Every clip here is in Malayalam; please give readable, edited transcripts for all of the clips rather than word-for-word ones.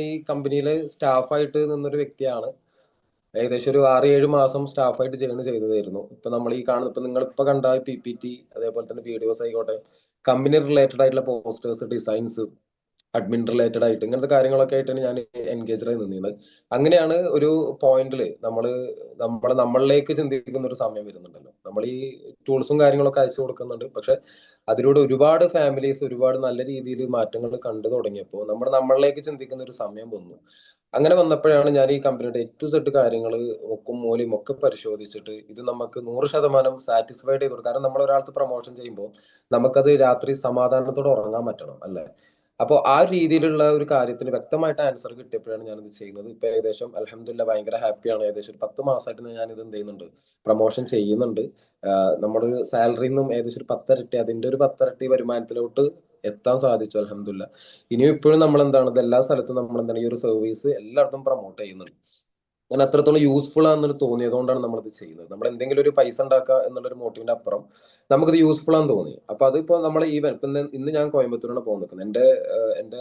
ഈ കമ്പനിയിലെ സ്റ്റാഫായിട്ട് നിന്നൊരു വ്യക്തിയാണ്. ഏകദേശം ഒരു 6-7 മാസം സ്റ്റാഫായിട്ട് ചെയ്തതായിരുന്നു. ഇപ്പൊ നമ്മൾ ഈ കാണുന്ന ഇപ്പൊ നിങ്ങളിപ്പോ കണ്ട PPT അതേപോലെ തന്നെ വീഡിയോസ് ആയിക്കോട്ടെ, കമ്പനി റിലേറ്റഡ് ആയിട്ടുള്ള പോസ്റ്റേഴ്സ്, ഡിസൈൻസ്, അഡ്മിൻ റിലേറ്റഡ് ആയിട്ട് ഇങ്ങനത്തെ കാര്യങ്ങളൊക്കെ ആയിട്ടാണ് ഞാൻ എൻഗേജ്ഡായി നിന്നത്. അങ്ങനെയാണ് ഒരു പോയിന്റില് നമ്മളിലേക്ക് ചിന്തിക്കുന്ന ഒരു സമയം വരുന്നുണ്ടല്ലോ. നമ്മൾ ഈ ടൂൾസും കാര്യങ്ങളൊക്കെ അയച്ചു കൊടുക്കുന്നുണ്ട്. പക്ഷെ അതിലൂടെ ഒരുപാട് ഫാമിലീസ് ഒരുപാട് നല്ല രീതിയിൽ മാറ്റങ്ങൾ കണ്ടു തുടങ്ങിയപ്പോൾ നമ്മളിലേക്ക് ചിന്തിക്കുന്ന ഒരു സമയം വന്നു. അങ്ങനെ വന്നപ്പോഴാണ് ഞാൻ ഈ കമ്പനിയുടെ A to Z കാര്യങ്ങൾ മുക്കും മൂലയും ഒക്കെ പരിശോധിച്ചിട്ട് ഇത് നമുക്ക് 100% സാറ്റിസ്ഫൈഡ് ചെയ്തു. കാരണം നമ്മൾ ഒരാൾക്ക് പ്രൊമോഷൻ ചെയ്യുമ്പോൾ നമുക്കത് രാത്രി സമാധാനത്തോടെ ഉറങ്ങാൻ പറ്റണം അല്ലെ. അപ്പോൾ ആ രീതിയിലുള്ള ഒരു കാര്യത്തിന് വ്യക്തമായിട്ട് ആൻസർ കിട്ടിയപ്പോഴാണ് ഞാനിത് ചെയ്യുന്നത്. ഇപ്പൊ ഏകദേശം അൽഹംദുലില്ലാ ഭയങ്കര ഹാപ്പിയാണ്. ഏകദേശം ഒരു 10 മാസമായിട്ട് ഞാൻ ഇത് എന്ത് ചെയ്യുന്നുണ്ട്, പ്രൊമോഷൻ ചെയ്യുന്നുണ്ട്. നമ്മുടെ സാലറിയിൽ നിന്നും ഏകദേശം ഒരു 10 ഇരട്ടി, അതിന്റെ ഒരു 10 ഇരട്ടി വരുമാനത്തിലോട്ട് എത്താൻ സാധിച്ചു അൽഹംദുലില്ലാ. ഇനിയും ഇപ്പോഴും നമ്മൾ എന്താണ് ഇത് എല്ലാ സ്ഥലത്തും നമ്മൾ എന്താണ് ഈ ഒരു സർവീസ് എല്ലായിടത്തും പ്രൊമോട്ട് ചെയ്യുന്നുണ്ട്. ഞാൻ അത്രത്തോളം യൂസ്ഫുൾ ആണെന്ന് തോന്നിയതുകൊണ്ടാണ് നമ്മളിത് ചെയ്യുന്നത്. നമ്മൾ എന്തെങ്കിലും ഒരു പൈസ ഉണ്ടാക്കുക എന്നുള്ളൊരു മോട്ടീവിന്റെ അപ്പുറം നമുക്കിത് യൂസ്ഫുൾ ആണെന്ന് തോന്നി. അപ്പൊ അതിപ്പോ നമ്മൾ ഇപ്പൊ ഇന്ന് ഞാൻ കോയമ്പത്തൂരാണ് പോകാൻ നിൽക്കുന്നത്. എന്റെ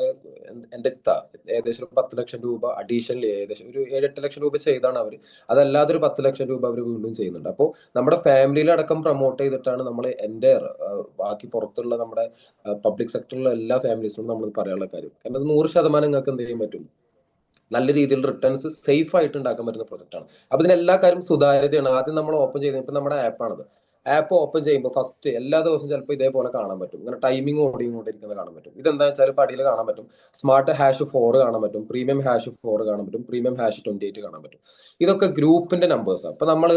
എന്റെ ഇത്ത ഏകദേശം ഒരു 10 ലക്ഷം രൂപ അഡീഷണലി ഏകദേശം ഒരു 7-8 ലക്ഷം രൂപ ചെയ്താണ് അവര്. അതല്ലാതെ ഒരു 10 ലക്ഷം രൂപ അവർ വീണ്ടും ചെയ്യുന്നുണ്ട്. അപ്പോൾ നമ്മുടെ ഫാമിലിയിലടക്കം പ്രൊമോട്ട് ചെയ്തിട്ടാണ് നമ്മൾ എന്റെ ബാക്കി പുറത്തുള്ള നമ്മുടെ പബ്ലിക് സെക്ടറിലുള്ള എല്ലാ ഫാമിലീസിനും നമ്മൾ പറയാനുള്ള കാര്യം. കാരണം അത് 100% നിങ്ങൾക്ക് എന്ത് ചെയ്യാൻ പറ്റും, നല്ല രീതിയിൽ റിട്ടേൺസ് സേഫ് ആയിട്ട് ഉണ്ടാക്കാൻ പറ്റുന്ന പ്രൊജക്ട് ആണ്. അപ്പൊ ഇതിന് എല്ലാ കാര്യം സുതാര്യതയാണ്. ആദ്യം നമ്മൾ ഓപ്പൺ ചെയ്യുന്നത് ഇപ്പൊ നമ്മുടെ ആപ്പാണത്. ആപ്പ് ഓപ്പൺ ചെയ്യുമ്പോൾ ഫസ്റ്റ് എല്ലാ ദിവസവും ചിലപ്പോൾ ഇതേപോലെ കാണാൻ പറ്റും. ഇങ്ങനെ ടൈമിംഗ് ഓടിക്കൊണ്ടിരിക്കുന്നത് കാണാൻ പറ്റും. ഇതെന്താ വെച്ചാൽ പടിയിൽ കാണാൻ പറ്റും. സ്മാർട്ട് #4 കാണാൻ പറ്റും, പ്രീമിയം #4 കാണാൻ പറ്റും, പ്രീമിയം #28 കാണാൻ പറ്റും. ഇതൊക്കെ ഗ്രൂപ്പിന്റെ നമ്പേഴ്സാണ്. അപ്പൊ നമ്മൾ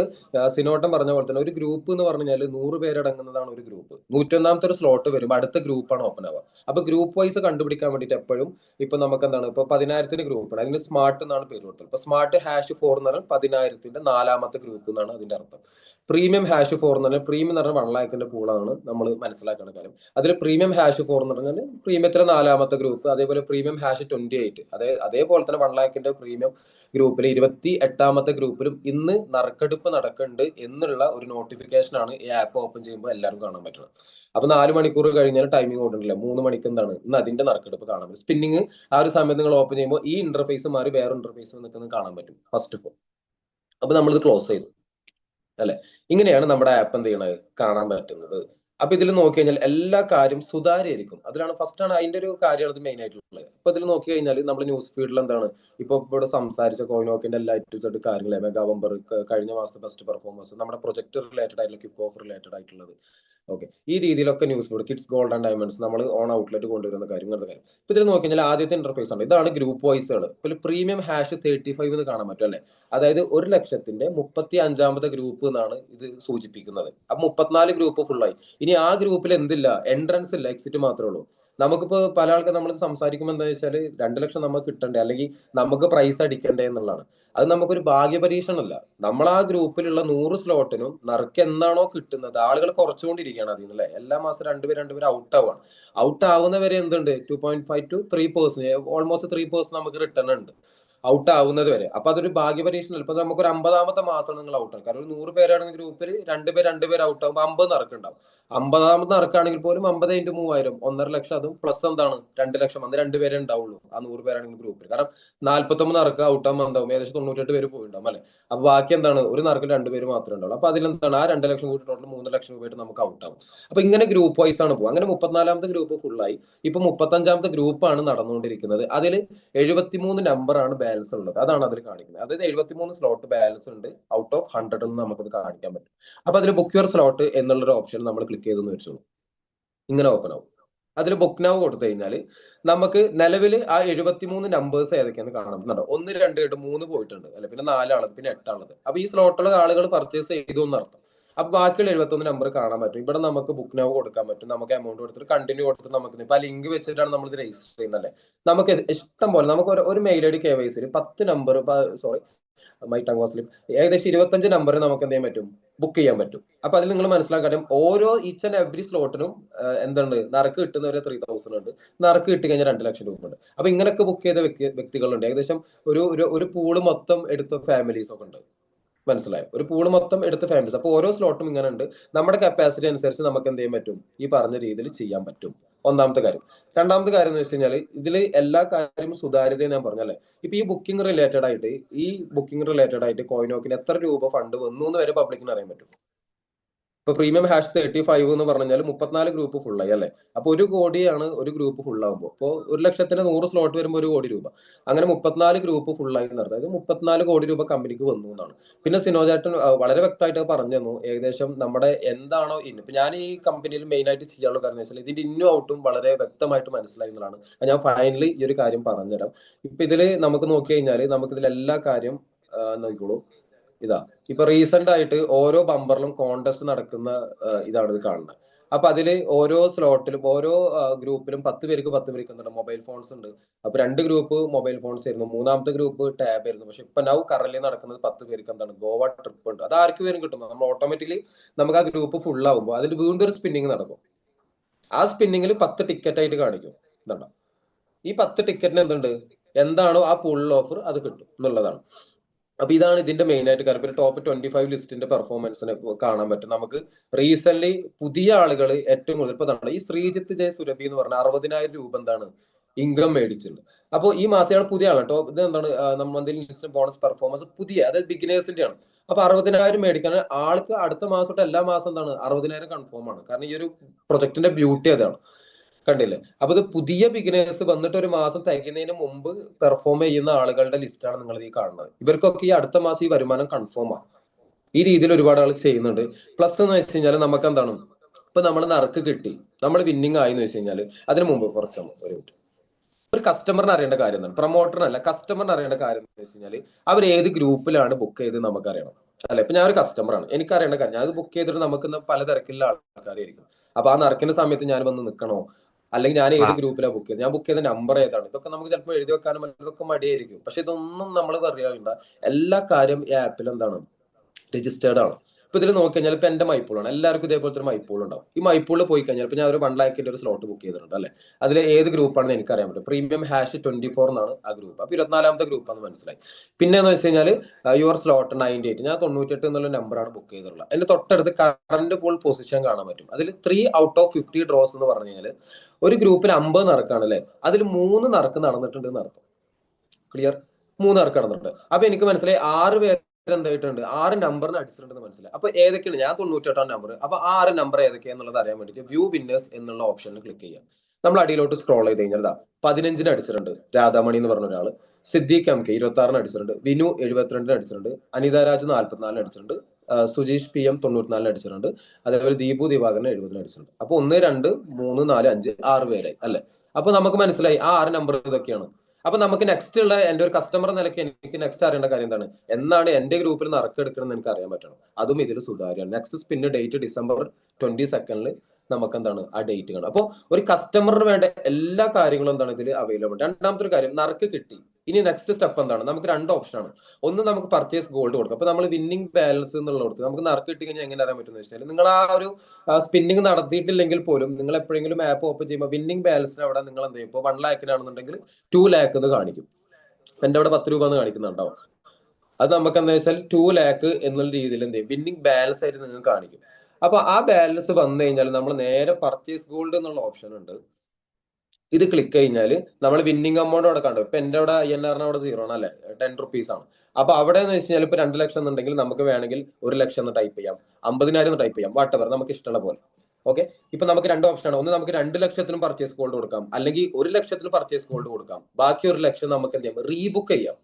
സിനോട്ടം പറഞ്ഞ പോലെ തന്നെ ഒരു ഗ്രൂപ്പ് എന്ന് പറഞ്ഞു കഴിഞ്ഞാൽ 100 പേരടങ്ങുന്നതാണ് ഒരു ഗ്രൂപ്പ്. 101ാമത്തെ ഒരു സ്ലോട്ട് വരുമ്പോൾ അടുത്ത ഗ്രൂപ്പാണ് ഓപ്പൺ ആവുക. അപ്പൊ ഗ്രൂപ്പ് വൈസ് കണ്ടുപിടിക്കാൻ വേണ്ടിയിട്ട് എപ്പോഴും ഇപ്പൊ നമുക്ക് എന്താണ് ഇപ്പൊ 10,000 ഗ്രൂപ്പാണ്, അതിന് സ്മാർട്ട് എന്നാണ് പേര് കൊടുത്തത്. ഇപ്പൊ സ്മാർട്ട് #4 എന്ന് പറഞ്ഞാൽ 10,000ന്റെ 4ാമത്തെ ഗ്രൂപ്പ് എന്നാണ് അതിന്റെ അർത്ഥം. പ്രീമിയം #4 എന്ന് പറഞ്ഞാൽ പ്രീമിയം എന്ന് പറഞ്ഞാൽ 1 ലാഖിന്റെ പൂളാണ് നമ്മൾ മനസ്സിലാക്കേണ്ട കാര്യം. അതിൽ പ്രീമിയം #4 എന്ന് പറഞ്ഞാൽ പ്രീമിയത്തിലെ 4ാമത്തെ ഗ്രൂപ്പ്. അതേപോലെ പ്രീമിയം #28 അതേപോലെ തന്നെ 1 ലാഖിന്റെ പ്രീമിയം ഗ്രൂപ്പിൽ 28ാമത്തെ ഗ്രൂപ്പിലും ഇന്ന് നറുക്കെടുപ്പ് നടക്കുന്നുണ്ട് എന്നുള്ള ഒരു നോട്ടിഫിക്കേഷൻ ആണ് ഈ ആപ്പ് ഓപ്പൺ ചെയ്യുമ്പോൾ എല്ലാവരും കാണാൻ പറ്റുന്നത്. അപ്പൊ 4 മണിക്കൂർ കഴിഞ്ഞാൽ ടൈമിംഗ് ഓടുന്നില്ല, 3 മണിക്ക് എന്താണ് ഇന്ന് അതിന്റെ നറുക്കെടുപ്പ് കാണാൻ പറ്റും. സ്പിന്നിങ് ആ ഒരു സമയത്ത് നിങ്ങൾ ഓപ്പൺ ചെയ്യുമ്പോൾ ഈ ഇന്റർഫേസ് മാറി വേറെ ഇന്റർഫേസ് നിൽക്കുന്നത് കാണാൻ പറ്റും ഫസ്റ്റ് ഓഫ് ഓൾ. അപ്പൊ നമ്മളിത് ക്ലോസ് ചെയ്തു അല്ലെ. ഇങ്ങനെയാണ് നമ്മുടെ ആപ്പ് എന്ത് ചെയ്യണത് കാണാൻ പറ്റുന്നത്. അപ്പൊ ഇതിൽ നോക്കി കഴിഞ്ഞാൽ എല്ലാ കാര്യം സുതാര്യമായിരിക്കും. അതിലാണ് ഫസ്റ്റ് ആണ് അതിന്റെ ഒരു കാര്യമാണ് ഇത് മെയിൻ ആയിട്ടുള്ളത്. അപ്പൊ ഇതിൽ നോക്കി കഴിഞ്ഞാൽ നമ്മൾ ന്യൂസ് ഫീഡിൽ എന്താണ് ഇപ്പൊ ഇവിടെ സംസാരിച്ച കോയിനോക്കിന്റെ എല്ലാ A to Z കാര്യങ്ങൾ, മെഗാ ബമ്പർ, കഴിഞ്ഞ മാസത്തെ ബെസ്റ്റ് പെർഫോമൻസ്, നമ്മുടെ പ്രൊജക്ട് റിലേറ്റഡ് ആയിട്ടുള്ള ക്വിക്ക് ഓഫ് റിലേറ്റഡ് ആയിട്ടുള്ളത്, ഓക്കെ, ഈ രീതിയിലൊക്കെ news feed, kids gold and diamonds, നമ്മൾ ഓൺ ഔട്ട്ലെറ്റ് കൊണ്ടുവരുന്ന കാര്യം, ഇങ്ങനത്തെ കാര്യം. ഇപ്പൊ ഇതിൽ നോക്കി കഴിഞ്ഞാൽ ആദ്യത്തെ ഇന്റർഫേസ് ആണ്. ഇതാണ് ഗ്രൂപ്പ് വൈസുകൾ. ഇപ്പൊ പ്രീമിയം #35 എന്ന് കാണാൻ പറ്റും അല്ലെ. അതായത് 1,00,000ന്റെ 35ാമത്തെ ഗ്രൂപ്പ് എന്നാണ് ഇത് സൂചിപ്പിക്കുന്നത്. അപ്പൊ 34 ഗ്രൂപ്പ് ഫുള്ളായി. ഇനി ആ ഗ്രൂപ്പിൽ എന്തില്ല, എൻട്രൻസ് ഇല്ല, എക്സിറ്റ് മാത്രമേ ഉള്ളൂ. നമുക്കിപ്പോ പല ആൾക്കാർ നമ്മൾ സംസാരിക്കുമ്പോൾ എന്താ വെച്ചാൽ 2 ലക്ഷം നമുക്ക് കിട്ടണ്ടേ, അല്ലെങ്കിൽ നമുക്ക് പ്രൈസ് അടിക്കണ്ടേ എന്നുള്ളതാണ്. അത് നമുക്കൊരു ഭാഗ്യപരീക്ഷണമല്ല. നമ്മൾ ആ ഗ്രൂപ്പിലുള്ള 100 സ്ലോട്ടിനും നറുക്ക് എന്താണോ കിട്ടുന്നത്, ആളുകൾ കുറച്ചുകൊണ്ടിരിക്കുകയാണ് അതിൽ നിന്ന്. എല്ലാ മാസം രണ്ടുപേർ ഔട്ട് ആവുകയാണ്. ഔട്ട് ആവുന്നവരെ എന്തുണ്ട്, 2.5 to 3%, ഓൾമോസ്റ്റ് 3% നമുക്ക് റിട്ടേൺ ഉണ്ട് ഔട്ട് ആവുന്നത് വരെ. അപ്പൊ അതൊരു ഭാഗ്യപരീക്ഷണമല്ല. ഇപ്പൊ നമുക്കൊരു 50ാമത്തെ മാസം നിങ്ങൾ ഔട്ട് ആണ്. കാരണം ഒരു 100 പേരാണെങ്കിൽ ഗ്രൂപ്പിൽ രണ്ടുപേർ ഔട്ട് ആകുമ്പോൾ 50 നറുക്കുണ്ടാവും. 50ാമത്തെ നറുക്കാണെങ്കിൽ പോലും 50 × 3000 1.5 ലക്ഷം. അതും പ്ലസ് എന്താണ് 2 ലക്ഷം. അന്ന് 2 പേരെ ഉണ്ടാവുള്ളൂ ആ 100 പേരാണെങ്കിൽ ഗ്രൂപ്പിൽ. കാരണം 49 നറുക്ക് ഔട്ട് ആകുമ്പോൾ എന്താവും, ഏകദേശം 98 പേര് പോയിട്ടുണ്ടാവും അല്ലെ. അപ്പൊ ബാക്കി എന്താണ് ഒരു നറുക്കിൽ 2 പേര് മാത്രമേ ഉണ്ടാവുള്ളൂ. അപ്പൊ അതിലെന്താണ് ആ 2 ലക്ഷം കൂടി ടോട്ടൽ 3 ലക്ഷം രൂപയായിട്ട് നമുക്ക് ഔട്ട് ആവും. അപ്പൊ ഇങ്ങനെ ഗ്രൂപ്പ് വൈസ് ആണ് പോകുക. അങ്ങനെ 34ാമത്തെ ഗ്രൂപ്പ് ഫുള്ളായി. ഇപ്പൊ 35ാമത്തെ ഗ്രൂപ്പാണ് നടന്നുകൊണ്ടിരിക്കുന്നത്. അതിൽ 73 നമ്പറാണ് ബാലൻസ് ഉള്ളത്. അതാണ് അതിൽ കാണിക്കുന്നത്. അതായത് 73 സ്ലോട്ട് ബാലൻസ് ഉണ്ട് ഔട്ട് ഓഫ് 100 എന്ന് നമുക്കത് കാണിക്കാൻ പറ്റും. അപ്പൊ അതിൽ ബുക്ക് യുവർ സ്ലോട്ട് എന്നുള്ളൊരു ഓപ്ഷൻ നമ്മൾ ക്ലിക്ക് ചെയ്തെന്ന് വെച്ചോളൂ. ഇങ്ങനെ ഓപ്പൺ ആവും. അതിൽ ബുക്ക് നൗ കൊടുത്തു കഴിഞ്ഞാൽ നമുക്ക് നിലവിൽ ആ 73 നമ്പേഴ്സ് ഏതൊക്കെയാണ് കാണാൻ പറ്റുന്നുണ്ടോ. 1, 2, 3 പോയിട്ടുണ്ട് അല്ലെ, പിന്നെ 4 ആളത്, പിന്നെ 8 ആളത്. അപ്പൊ ഈ സ്ലോട്ടുള്ള ആളുകൾ പർച്ചേസ് ചെയ്തു എന്നർത്ഥം. അപ്പൊ ബാക്കിയുള്ള 71 നമ്പർ കാണാൻ പറ്റും. ഇവിടെ നമുക്ക് ബുക്ക് നൗ കൊടുക്കാൻ പറ്റും. നമുക്ക് എമൗണ്ട് കൊടുത്തിട്ട് കണ്ടിന്യൂ കൊടുത്തിട്ട് നമുക്ക് ഇപ്പൊ ആ ലിങ്ക് വെച്ചിട്ടാണ് നമ്മൾ ഇത് രജിസ്റ്റർ ചെയ്യുന്നത് അല്ലെ. നമുക്ക് ഇഷ്ടം പോലെ നമുക്ക് ഒരു mail ID KYC 10 number, sorry my tongue was slip, ഏകദേശം 25 നമ്പർ നമുക്ക് എന്ത് ചെയ്യാൻ പറ്റും, ബുക്ക് ചെയ്യാൻ പറ്റും. അപ്പൊ അതിൽ നിങ്ങൾ മനസ്സിലാക്കാൻ ഓരോ ഈച്ച് ആൻഡ് എവറി സ്ലോട്ടിനും എന്തുണ്ട്, നറുക്ക് കിട്ടുന്നവരെ 3000 ഉണ്ട്, നറുക്ക് കിട്ടി കഴിഞ്ഞാൽ 2 ലക്ഷം രൂപ ഉണ്ട്. അപ്പൊ ഇങ്ങനെയൊക്കെ ബുക്ക് ചെയ്ത വ്യക്തികളുണ്ട്. ഏകദേശം ഒരു പൂള് മൊത്തം എടുത്ത ഫാമിലീസ് ഒക്കെ ഉണ്ട്. മനസ്സിലായോ, ഒരു പൂള് മൊത്തം എടുത്ത ഫാമിലീസ്. അപ്പൊ ഓരോ സ്ലോട്ടും ഇങ്ങനെ ഉണ്ട്. നമ്മുടെ കപ്പാസിറ്റി അനുസരിച്ച് നമുക്ക് എന്ത് ചെയ്യാൻ പറ്റും, ഈ പറഞ്ഞ രീതിയിൽ ചെയ്യാൻ പറ്റും. ഒന്നാമത്തെ കാര്യം. രണ്ടാമത്തെ കാര്യം എന്ന് വെച്ച് കഴിഞ്ഞാൽ ഇതിൽ എല്ലാ കാര്യവും സുതാര്യത ഞാൻ പറഞ്ഞല്ലേ. ഇപ്പൊ ഈ ബുക്കിംഗ് റിലേറ്റഡ് ആയിട്ട് കോയിനോക്കിന് എത്ര രൂപ ഫണ്ട് വന്നു എന്ന് വരെ പബ്ലിക്കിന് അറിയാൻ പറ്റും. ഇപ്പൊ പ്രീമിയം ഹാഷ് 35 എന്ന് പറഞ്ഞാൽ 34 ഗ്രൂപ്പ് ഫുള്ളായി അല്ലെ. അപ്പൊ 1 കോടിയാണ് ഒരു ഗ്രൂപ്പ് ഫുൾ ആകുമ്പോൾ. അപ്പോൾ 1,00,000 100 സ്ലോട്ട് വരുമ്പോൾ 1 കോടി രൂപ. അങ്ങനെ 34 ഗ്രൂപ്പ് ഫുള്ളായി നടന്നത്. അതായത് 34 കോടി രൂപ കമ്പനിക്ക് വന്നു എന്നാണ്. പിന്നെ സിനോജേട്ടൻ വളരെ വ്യക്തമായിട്ട് പറഞ്ഞു തന്നു ഏകദേശം നമ്മുടെ എന്താണോ ഇന്ന്. ഇപ്പൊ ഞാൻ ഈ കമ്പനിയിൽ മെയിൻ ആയിട്ട് ചെയ്യാനുള്ള കാരണം വെച്ചാൽ ഇതിന്റെ ഇന്നും ഔട്ടും വളരെ വ്യക്തമായിട്ട് മനസ്സിലായി എന്നതാണ്. ഞാൻ ഫൈനലി ഈ ഒരു കാര്യം പറഞ്ഞുതരാം. ഇപ്പൊ ഇതില് നമുക്ക് നോക്കി കഴിഞ്ഞാൽ നമുക്ക് ഇതിൽ എല്ലാ കാര്യം നോക്കിക്കോളൂ. ഇതാ ഇപ്പൊ റീസെന്റ് ആയിട്ട് ഓരോ ബമ്പറിലും കോൺടെസ്റ്റ് നടക്കുന്ന ഇതാണ് ഇത് കാണുന്നത്. അപ്പൊ അതില് ഓരോ സ്ലോട്ടിലും ഓരോ ഗ്രൂപ്പിലും 10 പേർക്ക് എന്താണ് മൊബൈൽ ഫോൺസ് ഉണ്ട്. അപ്പൊ 2 ഗ്രൂപ്പ് മൊബൈൽ ഫോൺസ് ആയിരുന്നു, മൂന്നാമത്തെ ഗ്രൂപ്പ് ടാബ് ആയിരുന്നു. പക്ഷെ ഇപ്പൊ നൗ കറന്റ് നടക്കുന്നത് 10 പേർക്ക് എന്താണ് ഗോവ ട്രിപ്പ് ഉണ്ട്. അത് ആർക്ക് പേരും കിട്ടും. നമ്മൾ ഓട്ടോമാറ്റിക്കലി നമുക്ക് ആ ഗ്രൂപ്പ് ഫുൾ ആവുമ്പോൾ അതിൽ വീണ്ടും ഒരു സ്പിന്നിങ് നടക്കും. ആ സ്പിന്നിങ്ങിൽ 10 ടിക്കറ്റ് ആയിട്ട് കാണിക്കും. എന്താ ഈ 10 ടിക്കറ്റിന് എന്തുണ്ട്, എന്താണോ ആ പുൾ ഓഫർ അത് കിട്ടും എന്നുള്ളതാണ്. അപ്പൊ ഇതാണ് ഇതിന്റെ മെയിൻ ആയിട്ട് കാര്യം. പിന്നെ ടോപ്പ് 25 ലിസ്റ്റിന്റെ പെർഫോമൻസിനെ കാണാൻ പറ്റും നമുക്ക്. റീസെന്റ് പുതിയ ആളുകൾ ഏറ്റവും കൂടുതൽ ഇപ്പൊ ഈ ശ്രീജിത്ത് ജയ സുരഭി എന്ന് പറഞ്ഞ 60,000 രൂപ എന്താണ് ഇൻകം മേടിച്ചിട്ടുണ്ട്. അപ്പോൾ ഈ മാസം അയാൾ പുതിയ ആളാണ്. ടോപ്പ് ഇത് എന്താണ് മന്ത്ലി ലിസ്റ്റ് ബോണസ് പെർഫോമൻസ് പുതിയ, അതായത് ബിഗിനേഴ്സിന്റെ ആണ്. അപ്പൊ 60,000 മേടിക്കാൻ ആൾക്ക് അടുത്ത മാസം തൊട്ട് എല്ലാ മാസം എന്താണ് 60,000 കൺഫേം ആണ്. കാരണം ഈ ഒരു പ്രൊജക്ടിന്റെ ബ്യൂട്ടി അതാണ്. കണ്ടില്ലേ. അപ്പൊ ഇത് പുതിയ ബിഗിനേഴ്സ് വന്നിട്ട് ഒരു മാസം തികയുന്നതിന് മുമ്പ് പെർഫോം ചെയ്യുന്ന ആളുകളുടെ ലിസ്റ്റാണ് നിങ്ങൾ ഈ കാണുന്നത്. ഇവർക്കൊക്കെ ഈ അടുത്ത മാസം ഈ വരുമാനം കൺഫേം ആണ്. ഈ രീതിയിൽ ഒരുപാട് ആൾ ചെയ്യുന്നുണ്ട്. പ്ലസ് എന്ന് വെച്ച് കഴിഞ്ഞാൽ നമുക്ക് എന്താണ് ഇപ്പൊ നമ്മൾ നറുക്ക് കിട്ടി, നമ്മൾ വിന്നിങ് ആയി എന്ന് വെച്ച് കഴിഞ്ഞാൽ അതിന് മുമ്പ് കുറച്ച് ഒരു കസ്റ്റമറിന് അറിയേണ്ട കാര്യം എന്താണ്, പ്രൊമോട്ടറിനല്ല കസ്റ്റമറിന് അറിയേണ്ട കാര്യം എന്ന് വെച്ച് കഴിഞ്ഞാൽ അവർ ഏത് ഗ്രൂപ്പിലാണ് ബുക്ക് ചെയ്ത് നമുക്കറിയണം അല്ലെ. ഇപ്പൊ ഞാൻ ഒരു കസ്റ്റമറാണ്, എനിക്ക് അറിയേണ്ട കാര്യം ഞാൻ അത് ബുക്ക് ചെയ്തിട്ട് നമുക്ക് പല തിരക്കിലുള്ള ആൾക്കാരായിരിക്കും. അപ്പൊ ആ നറുക്കിന്റെ സമയത്ത് ഞാൻ വന്ന് നിൽക്കണോ, അല്ലെങ്കിൽ ഞാൻ ഏത് ഗ്രൂപ്പിലാണ് ബുക്ക് ചെയ്തത്, ഞാൻ ബുക്ക് ചെയ്ത നമ്പർ ഏതാണ്, ഇതൊക്കെ നമുക്ക് ചിലപ്പോൾ എഴുതി വെക്കാനും ഇതൊക്കെ മടിയായിരിക്കും. പക്ഷെ ഇതൊന്നും നമ്മൾ അറിയാറുണ്ട്. എല്ലാ കാര്യം ഈ ആപ്പിൽ എന്താണ് രജിസ്റ്റേർഡ് ആണ്. ഇപ്പൊ ഇതിൽ നോക്കി കഴിഞ്ഞാൽ ഇപ്പൊ എന്റെ മൈപ്പൂളാണ്, എല്ലാവർക്കും ഇതേപോലത്തെ ഒരു മൈപ്പൂൾ ഉണ്ടാവും. ഈ മൈപ്പൂളിൽ പോയി കഴിഞ്ഞാൽ ഇപ്പൊ ഞാൻ ഒരു 1 ലാഖിന്റെ ഒരു സ്ലോട്ട് ബുക്ക് ചെയ്തിട്ടുണ്ട് അല്ലെ. അതിൽ ഏത് ഗ്രൂപ്പാണെന്ന് എനിക്ക് അറിയാൻ പറ്റും. പ്രീമിയം ഹാഷ് 24 എന്നാണ് ആ ഗ്രൂപ്പ്. അപ്പൊ 24ാമത്തെ ഗ്രൂപ്പാന്ന് മനസ്സിലായി. പിന്നെ എന്ന് വെച്ച് കഴിഞ്ഞാൽ യുവർ സ്ലോട്ട് 98, ഞാൻ 98 എന്നുള്ള നമ്പറാണ് ബുക്ക് ചെയ്തിട്ടുള്ളത്. അതിന്റെ തൊട്ടടുത്ത് കറന്റ് പൂൾ പൊസിഷൻ കാണാൻ പറ്റും. അതിൽ 3 ഔട്ട് ഓഫ് 50 ഡ്രോസ് എന്ന് പറഞ്ഞു കഴിഞ്ഞാൽ ഒരു ഗ്രൂപ്പിൽ 50 നറുക്കാണ് അല്ലെ, അതിൽ 3 നറുക്ക് നടന്നിട്ടുണ്ട് എന്നർത്ഥം. ക്ലിയർ, 3 നറുക്ക് നടന്നിട്ടുണ്ട്. അപ്പൊ എനിക്ക് മനസ്സിലായി 6 പേര് എന്തായിട്ടുണ്ട് 6 നമ്പറിന് അടിച്ചിട്ടുണ്ടെന്ന് മനസ്സിലായി. അപ്പൊ ഏതൊക്കെയാണ്, ഞാൻ 98 നമ്പർ. അപ്പൊ 6 നമ്പർ ഏതൊക്കെയാന്നുള്ളത് അറിയാൻ വേണ്ടിയിട്ട് വ്യൂ വിന്നേഴ്സ് എന്നുള്ള ഓപ്ഷനിൽ ക്ലിക്ക് ചെയ്യാം. നമ്മൾ അടിയിലോട്ട് സ്ക്രോൾ ചെയ്ത് കഴിഞ്ഞാൽ 15 അടിച്ചിട്ടുണ്ട് രാധാമണി എന്ന് പറഞ്ഞ ഒരാള്, സിദ്ദീഖ് എം കെ 26 അടിച്ചിട്ടുണ്ട്, വിനു 72 അടിച്ചിട്ടുണ്ട്, അനിത രാജ് 44 അടിച്ചിട്ടുണ്ട്, സുജീഷ് PM 94 അടിച്ചിട്ടുണ്ട്, അതേപോലെ ദീപു ദിവാകരന് 70 അടിച്ചിട്ടുണ്ട്. അപ്പൊ 1 2 3 4 5 6 പേരായി അല്ലെ. അപ്പൊ നമുക്ക് മനസ്സിലായി ആ 6 നമ്പർ ഇതൊക്കെയാണ്. അപ്പൊ നമുക്ക് നെക്സ്റ്റ് ഉള്ള എന്റെ ഒരു കസ്റ്റമർ നിലയ്ക്ക് എനിക്ക് നെക്സ്റ്റ് അറിയേണ്ട കാര്യം എന്താണ്, എന്നാണ് എന്റെ ഗ്രൂപ്പിൽ നറുക്കെടുക്കണം എനിക്ക് അറിയാൻ പറ്റണം. അതും ഇതിൽ സുതാര്യമാണ്. നെക്സ്റ്റ് സ്പിന്ന് ഡേറ്റ് December 22 നമുക്ക് എന്താണ് ആ ഡേറ്റ് കാണാം. അപ്പോൾ ഒരു കസ്റ്റമറിന് വേണ്ട എല്ലാ കാര്യങ്ങളും എന്താണ് ഇതിൽ അവൈലബിൾ. രണ്ടാമത്തെ ഒരു കാര്യം, നറുക്ക് കിട്ടി, ഇനി നെക്സ്റ്റ് സ്റ്റെപ്പ് എന്താണ്, നമുക്ക് 2 ഓപ്ഷനാണ്. ഒന്ന് നമുക്ക് പർച്ചേസ് ഗോൾഡ് കൊടുക്കാം. അപ്പൊ നമ്മൾ വിന്നിംഗ് ബാലൻസ് എന്നുള്ളത് നമുക്ക് നറുക്ക് കിട്ടി കഴിഞ്ഞാൽ എങ്ങനെ അറിയാൻ പറ്റുമെന്ന് വെച്ചാൽ, നിങ്ങൾ ആ ഒരു സ്പിന്നിങ് നടത്തിയിട്ടില്ലെങ്കിൽ പോലും നിങ്ങൾ എപ്പോഴെങ്കിലും ആപ്പ് ഓപ്പൺ ചെയ്യുമ്പോൾ വിന്നിംഗ് ബാലൻസിന് അവിടെ നിങ്ങൾ എന്ത് ചെയ്യും, ഇപ്പോൾ 1 ലാഖിനാണെന്നുണ്ടെങ്കിൽ 2 ലാഖ് എന്ന് കാണിക്കും. എന്റെ അവിടെ 10 രൂപ എന്ന് കാണിക്കുന്നുണ്ടാവും. അത് നമുക്ക് എന്താ വെച്ചാൽ 2 ലാഖ് എന്നുള്ള രീതിയിൽ എന്ത് ചെയ്യും, വിന്നിംഗ് ബാലൻസ് ആയിട്ട് നിങ്ങൾക്ക് കാണിക്കും. അപ്പൊ ആ ബാലൻസ് വന്നു കഴിഞ്ഞാൽ നമ്മൾ നേരെ പർച്ചേസ് ഗോൾഡ് എന്നുള്ള ഓപ്ഷൻ ഉണ്ട്. ഇത് ക്ലിക്ക് കഴിഞ്ഞാൽ നമ്മൾ വിന്നിംഗ് എമൗണ്ട് അവിടെ കണ്ടു. ഇപ്പൊ എന്റെ അവിടെ INR അവിടെ 0 ആണ് അല്ലെ, 10 റുപ്പീസ് ആണ്. അപ്പൊ അവിടെ എന്ന് വെച്ച് കഴിഞ്ഞാൽ ഇപ്പൊ 2 ലക്ഷം എന്നുണ്ടെങ്കിൽ നമുക്ക് വേണമെങ്കിൽ 1 ലക്ഷം എന്ന് ടൈപ്പ് ചെയ്യാം, 50,000 എന്ന് ടൈപ്പ് ചെയ്യാം, വാട്ടെവർ നമുക്ക് ഇഷ്ടമുള്ള പോലെ. ഓക്കെ, ഇപ്പൊ നമുക്ക് 2 ഓപ്ഷൻ ആണ്. ഒന്ന് നമുക്ക് 2 ലക്ഷത്തിനും പർച്ചേസ് ഗോൾഡ് കൊടുക്കാം, അല്ലെങ്കിൽ 1 ലക്ഷത്തിന് പർച്ചേസ് ഗോൾഡ് കൊടുക്കാം. ബാക്കി 1 ലക്ഷം നമുക്ക് എന്ത് ചെയ്യാം, റീബുക്ക് ചെയ്യാം.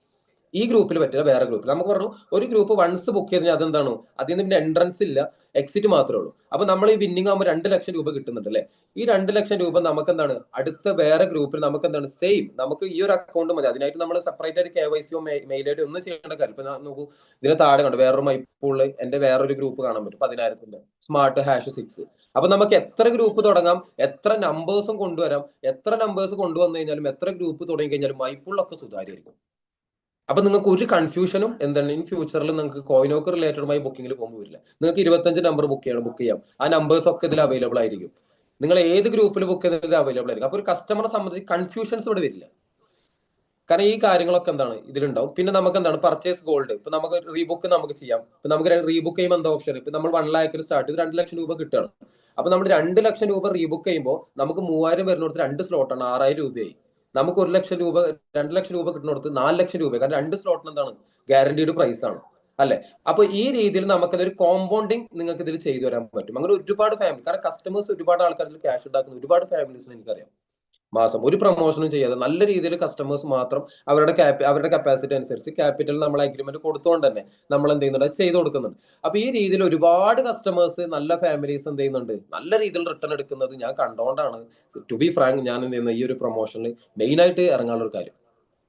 ഈ ഗ്രൂപ്പിൽ പറ്റില്ല, വേറെ ഗ്രൂപ്പിൽ. നമുക്ക് പറഞ്ഞു ഒരു ഗ്രൂപ്പ് വൺസ് ബുക്ക് ചെയ്ത് കഴിഞ്ഞാൽ അതെന്താണോ അതിൽ നിന്ന് പിന്നെ എൻട്രൻസ് ഇല്ല, എക്സിറ്റ് മാത്രമേ ഉള്ളൂ. അപ്പൊ നമ്മൾ ഈ വിന്നിംഗ് ആകുമ്പോൾ 2 ലക്ഷം രൂപ കിട്ടുന്നുണ്ട് അല്ലെ. ഈ 2 ലക്ഷം രൂപ നമുക്ക് എന്താണ് അടുത്ത വേറെ ഗ്രൂപ്പിൽ നമുക്ക് എന്താണ് സെയിം, നമുക്ക് ഈ ഒരു അക്കൗണ്ട് മതി. അതിനായിട്ട് നമ്മൾ സെപ്പറേറ്റ് ആയിട്ട് KYC മെയിൽ ID ഒന്നും ചെയ്യേണ്ട കാര്യം. ഇപ്പൊ നോക്കൂ, ഇതിന് താഴെ കണ്ടു വേറൊരു മൈപ്പൂളിൽ എന്റെ വേറൊരു ഗ്രൂപ്പ് കാണാൻ പറ്റും 10,000 സ്മാർട്ട് ഹാഷ് 6. അപ്പൊ നമുക്ക് എത്ര ഗ്രൂപ്പ് തുടങ്ങാം, എത്ര നമ്പേഴ്സും കൊണ്ടുവരാം. എത്ര നമ്പേഴ്സ് കൊണ്ടുവന്നു കഴിഞ്ഞാലും എത്ര ഗ്രൂപ്പ് തുടങ്ങി കഴിഞ്ഞാലും മൈപ്പൂളിലൊക്കെ സുതാര്യമായിരിക്കും. അപ്പൊ നിങ്ങൾക്ക് ഒരു കൺഫ്യൂഷനും എന്താണ് ഇൻ ഫ്യൂച്ചറിൽ നിങ്ങൾക്ക് കോയിനോക്ക് റിലേറ്റഡുമായി ബുക്കിംഗിൽ പോകുമ്പോൾ വരില്ല. നിങ്ങൾക്ക് 25 നമ്പർ ബുക്ക് ചെയ്യാം. ആ നമ്പേഴ്സ് ഒക്കെ ഇതിൽ അവൈലബിൾ ആയിരിക്കും. നിങ്ങൾ ഏത് ഗ്രൂപ്പിൽ ബുക്ക് ചെയ്തതിൽ അവൈലബിൾ ആയിരിക്കും. അപ്പൊ ഒരു കസ്റ്റമറെ സംബന്ധിച്ച് കൺഫ്യൂഷൻസ് ഇവിടെ വരില്ല. കാരണം ഈ കാര്യങ്ങളൊക്കെ എന്താണ് ഇതിലുണ്ടാവും. പിന്നെ നമുക്ക് എന്താണ് പർച്ചേസ് ഗോൾഡ്, ഇപ്പൊ നമുക്ക് റീബുക്ക് നമുക്ക് ചെയ്യാം. ഇപ്പൊ നമുക്ക് റീബുക്ക് ചെയ്യുമ്പോൾ എന്താ ഓപ്ഷൻ, ഇപ്പൊ നമ്മൾ 1 ലാഖിന് സ്റ്റാർട്ട് ചെയ്ത് 2 ലക്ഷം രൂപ കിട്ടുകയാണ്. അപ്പൊ നമ്മൾ 2 ലക്ഷം രൂപ റീബുക്ക് ചെയ്യുമ്പോൾ നമുക്ക് 3000 വരുന്നിടത്ത് 2 സ്ലോട്ടാണ് 6000 രൂപയായി. നമുക്ക് 1 ലക്ഷം രൂപ 2 ലക്ഷം രൂപ കിട്ടുന്നിടത്ത് 4 ലക്ഷം രൂപ, കാരണം 2 സ്ലോട്ടിന് എന്താണ് ഗ്യാരണ്ടീഡ് പ്രൈസ് ആണ് അല്ലെ. അപ്പൊ ഈ രീതിയിൽ നമുക്കതൊരു കോമ്പൗണ്ടിങ് നിങ്ങൾക്ക് ഇതിൽ ചെയ്തു വരാൻ പറ്റും. അങ്ങനെ ഒരുപാട് ഫാമിലി, കാരണം കസ്റ്റമേഴ്സ് ഒരുപാട് ആൾക്കാർ ക്യാഷ് ഉണ്ടാക്കുന്ന ഒരുപാട് ഫാമിലീസിന് എനിക്കറിയാം. മാസം ഒരു പ്രൊമോഷനും ചെയ്യാതെ നല്ല രീതിയിൽ കസ്റ്റമേഴ്സ് മാത്രം അവരുടെ കപ്പാസിറ്റി അനുസരിച്ച് ക്യാപിറ്റൽ നമ്മൾ അഗ്രിമെന്റ് കൊടുത്തുകൊണ്ട് തന്നെ നമ്മൾ എന്ത് ചെയ്യുന്നുണ്ട്, അത് ചെയ്തു കൊടുക്കുന്നുണ്ട്. അപ്പൊ ഈ രീതിയിൽ ഒരുപാട് കസ്റ്റമേഴ്സ്, നല്ല ഫാമിലീസ് എന്ത് ചെയ്യുന്നുണ്ട്, നല്ല രീതിയിൽ റിട്ടേൺ എടുക്കുന്നത് ഞാൻ കണ്ടോണ്ടാണ് ടു ബി ഫ്രാങ്ക് ഞാൻ എന്ത് ചെയ്യുന്ന ഈ ഒരു പ്രൊമോഷനിൽ മെയിൻ ആയിട്ട് ഇറങ്ങാനുള്ള ഒരു കാര്യം.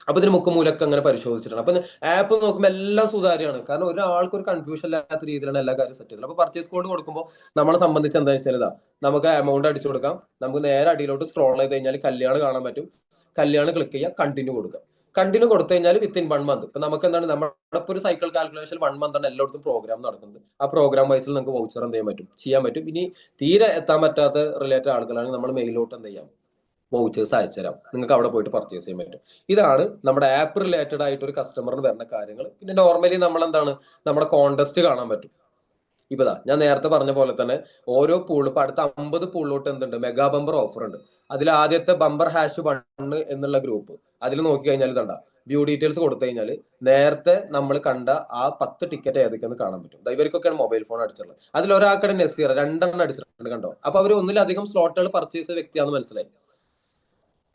അപ്പൊ ഇതിന് മുക്കുമൂലൊക്കെ അങ്ങനെ പരിശോധിച്ചിട്ടുണ്ട്. അപ്പൊ ആപ്പ് നോക്കുമ്പോൾ എല്ലാം സുതാര്യമാണ്, കാരണം ഒരാൾക്ക് ഒരു കൺഫ്യൂഷൻ ഇല്ലാത്ത രീതിയിലാണ് എല്ലാ കാര്യം സെറ്റ് ചെയ്തത്. അപ്പൊ പർച്ചേസ് കോഡ് കൊടുക്കുമ്പോൾ നമ്മളെ സംബന്ധിച്ച് എന്താ വെച്ചാൽ ഇതാ, നമുക്ക് എമൗണ്ട് അടിച്ചു കൊടുക്കാം, നമുക്ക് നേരെ അടിയിലോട്ട് സ്ക്രോൾ ചെയ്ത് കഴിഞ്ഞാൽ കല്യാണം കാണാൻ പറ്റും. കല്യാണം ക്ലിക്ക് ചെയ്യുക, കണ്ടിന്യൂ കൊടുക്കുക. കണ്ടിന്യൂ കൊടുത്തു കഴിഞ്ഞാൽ വിത്തിൻ 1 മന്ത്, ഇപ്പൊ നമുക്ക് എന്താണ് നമ്മുടെ ഒരു സൈക്കിൾ കാൽക്കുലേഷൻ 1 മന്ത് ആണ് എല്ലായിടത്തും പ്രോഗ്രാം നടക്കുന്നത്. ആ പ്രോഗ്രാം വൈസിൽ നിങ്ങൾക്ക് വൗച്ചർ എന്ത് ചെയ്യാൻ പറ്റും. ഇനി തീരെ എത്താൻ പറ്റാത്ത റിലേറ്റഡ് ആളുകളാണെങ്കിൽ നമ്മൾ മെയിലോട്ട് എന്ത് ചെയ്യാം, വൗച്ചേഴ്സ് അയച്ചുതരാം, നിങ്ങൾക്ക് അവിടെ പോയിട്ട് പർച്ചേസ് ചെയ്യാൻ പറ്റും. ഇതാണ് നമ്മുടെ ആപ്പ് റിലേറ്റഡ് ആയിട്ട് ഒരു കസ്റ്റമറിന് വരുന്ന കാര്യങ്ങൾ. പിന്നെ നോർമലി നമ്മൾ എന്താണ്, നമ്മുടെ കോൺടെസ്റ്റ് കാണാൻ പറ്റും. ഇപ്പതാ ഞാൻ നേരത്തെ പറഞ്ഞ പോലെ തന്നെ ഓരോ പൂൾ, ഇപ്പൊ അടുത്ത 50 പൂളിലോട്ട് എന്തുണ്ട്, മെഗാ ബമ്പർ ഓഫർ ഉണ്ട്. അതിൽ ആദ്യത്തെ ബമ്പർ #1 എന്നുള്ള ഗ്രൂപ്പ്, അതിൽ നോക്കി കഴിഞ്ഞാൽ ഇതണ്ട വ്യൂ ഡീറ്റെയിൽസ് കൊടുത്തു കഴിഞ്ഞാൽ നേരത്തെ നമ്മൾ കണ്ട ആ 10 ടിക്കറ്റ് ഏതൊക്കെയെന്ന് കാണാൻ പറ്റും. ഇവർക്കൊക്കെയാണ് മൊബൈൽ ഫോൺ അടിച്ചിട്ടുള്ളത്. അതിൽ ഒരാൾക്കടെ നസീർ 2 അടിച്ചിട്ടുണ്ട് കണ്ടോ. അപ്പൊ അവർ ഒന്നിലധികം സ്ലോട്ടുകൾ പർച്ചേസ് ചെയ്ത വ്യക്തിയാണെന്ന് മനസ്സിലായി.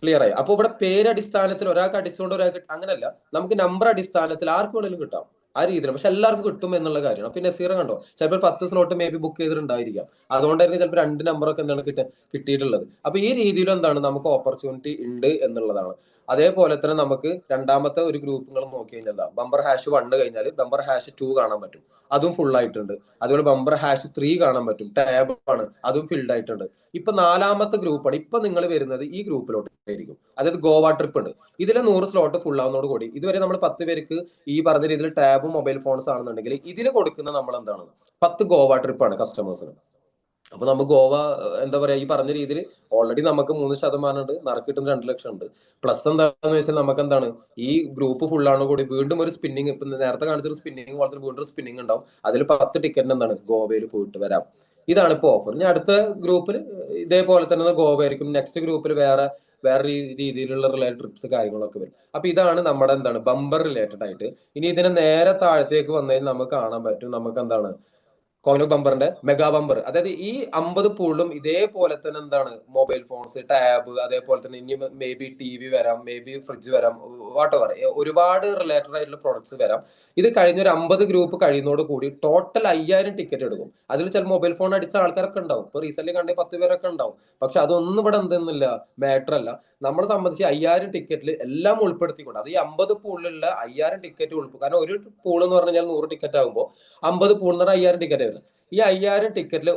ക്ലിയർ ആയി. അപ്പൊ ഇവിടെ പേര് അടിസ്ഥാനത്തിൽ ഒരാൾക്ക് അടിച്ചുകൊണ്ട് ഒരാൾക്ക് അങ്ങനല്ല, നമുക്ക് നമ്പർ അടിസ്ഥാനത്തിൽ ആർക്ക് വേണമെങ്കിലും കിട്ടാം ആ രീതിയിൽ. പക്ഷെ എല്ലാവർക്കും കിട്ടും എന്നുള്ള കാര്യമാണ്. അപ്പൊ നസീർ കണ്ടോ, ചിലപ്പോൾ 10 സ്ലോട്ട് മേ ബി ബുക്ക് ചെയ്തിട്ടുണ്ടായിരിക്കാം, അതുകൊണ്ടായിരിക്കും ചിലപ്പോൾ 2 നമ്പറൊക്കെ എന്താണ് കിട്ടിയിട്ടുള്ളത്. അപ്പൊ ഈ രീതിയിൽ എന്താണ് നമുക്ക് ഓപ്പർച്യൂണിറ്റി ഉണ്ട് എന്നുള്ളതാണ്. അതേപോലെ തന്നെ നമുക്ക് രണ്ടാമത്തെ ഒരു ഗ്രൂപ്പുകൾ നോക്കി കഴിഞ്ഞാൽ ബമ്പർ #1 കഴിഞ്ഞാൽ ബമ്പർ #2 കാണാൻ പറ്റും, അതും ഫുൾ ആയിട്ടുണ്ട്. അതുപോലെ ബമ്പർ #3 കാണാൻ പറ്റും, ടാബ് ആണ്, അതും ഫിൽഡ് ആയിട്ടുണ്ട്. ഇപ്പൊ 4ാമത്തെ ഗ്രൂപ്പാണ് ഇപ്പൊ നിങ്ങൾ വരുന്നത്, ഈ ഗ്രൂപ്പിലോട്ട് ആയിരിക്കും. അതായത് ഗോവ ട്രിപ്പ് ഉണ്ട്. ഇതിലെ 100 സ്ലോട്ട് ഫുൾ ആവുന്നതോട് കൂടി ഇതുവരെ നമ്മൾ 10 പേർക്ക് ഈ പറഞ്ഞ രീതിയിൽ ടാബും മൊബൈൽ ഫോൺസ് ആണെന്നുണ്ടെങ്കിൽ ഇതിൽ കൊടുക്കുന്ന നമ്മൾ എന്താണ് 10 ഗോവ ട്രിപ്പാണ് കസ്റ്റമേഴ്സിന്. അപ്പൊ നമുക്ക് ഗോവ എന്താ പറയാ, ഈ പറഞ്ഞ രീതിയിൽ ഓൾറെഡി നമുക്ക് 3% ഉണ്ട്, നറുക്കിട്ടുന്ന 2 ലക്ഷം ഉണ്ട്. പ്ലസ് എന്താണെന്ന് വെച്ചാൽ നമുക്ക് എന്താണ് ഈ ഗ്രൂപ്പ് ഫുൾ ആണ് കൂടി വീണ്ടും ഒരു സ്പിന്നിങ്, ഇപ്പൊ നേരത്തെ കാണിച്ചൊരു സ്പിന്നിങ് പോലത്തെ വീണ്ടും സ്പിന്നിങ് ഉണ്ടാവും. അതിൽ 10 ടിക്കറ്റിന് എന്താണ് ഗോവയിൽ പോയിട്ട് വരാം. ഇതാണ് ഇപ്പൊ ഓഫർ. ഇനി അടുത്ത ഗ്രൂപ്പിൽ ഇതേപോലെ തന്നെ ഗോവ ആയിരിക്കും. നെക്സ്റ്റ് ഗ്രൂപ്പിൽ വേറെ രീതിയിലുള്ള റിലേറ്റഡ് ട്രിപ്സ് കാര്യങ്ങളൊക്കെ വരും. അപ്പൊ ഇതാണ് നമ്മുടെ എന്താണ് ബമ്പർ റിലേറ്റഡ് ആയിട്ട്. ഇനി ഇതിനെ നേരെ താഴത്തേക്ക് വന്നതിൽ നമുക്ക് കാണാൻ പറ്റും, നമുക്ക് എന്താണ് കോയിനോ ബമ്പറിന്റെ മെഗാ ബമ്പർ. അതായത് ഈ 50 പൂളിലും ഇതേപോലെ തന്നെ എന്താണ് മൊബൈൽ ഫോൺസ്, ടാബ്, അതേപോലെ തന്നെ ഇനി മേ ബി TV വരാം, മേ ബി ഫ്രിഡ്ജ് വരാം, വാട്ട് എവർ ഒരുപാട് റിലേറ്റഡ് ആയിട്ടുള്ള പ്രോഡക്ട്സ് വരാം. ഇത് കഴിഞ്ഞ ഒരു 50 ഗ്രൂപ്പ് കഴിയുന്നതോട് കൂടി ടോട്ടൽ 5000 ടിക്കറ്റ് എടുക്കും. അതിൽ ചില മൊബൈൽ ഫോൺ അടിച്ച ആൾക്കാരൊക്കെ ഉണ്ടാവും. ഇപ്പൊ റീസെന്റ് കണ്ട 10 പേരൊക്കെ ഉണ്ടാവും. പക്ഷെ അതൊന്നും ഇവിടെ എന്തെന്നില്ല, മാറ്റർ അല്ല. നമ്മളെ സംബന്ധിച്ച് 5000 ടിക്കറ്റിൽ എല്ലാം ഉൾപ്പെടുത്തിക്കൊണ്ട്, അത് ഈ 50 പൂളിലുള്ള 5000 ടിക്കറ്റ് ഉൾപ്പെടും. കാരണം ഒരു പൂൾ എന്ന് പറഞ്ഞാൽ 100 ടിക്കറ്റ് ആകുമ്പോൾ 50 പൂൾ എന്ന് പറഞ്ഞാൽ 5000 ടിക്കറ്റ് ആവില്ല. ഈ 5000 ടിക്കറ്റിൽ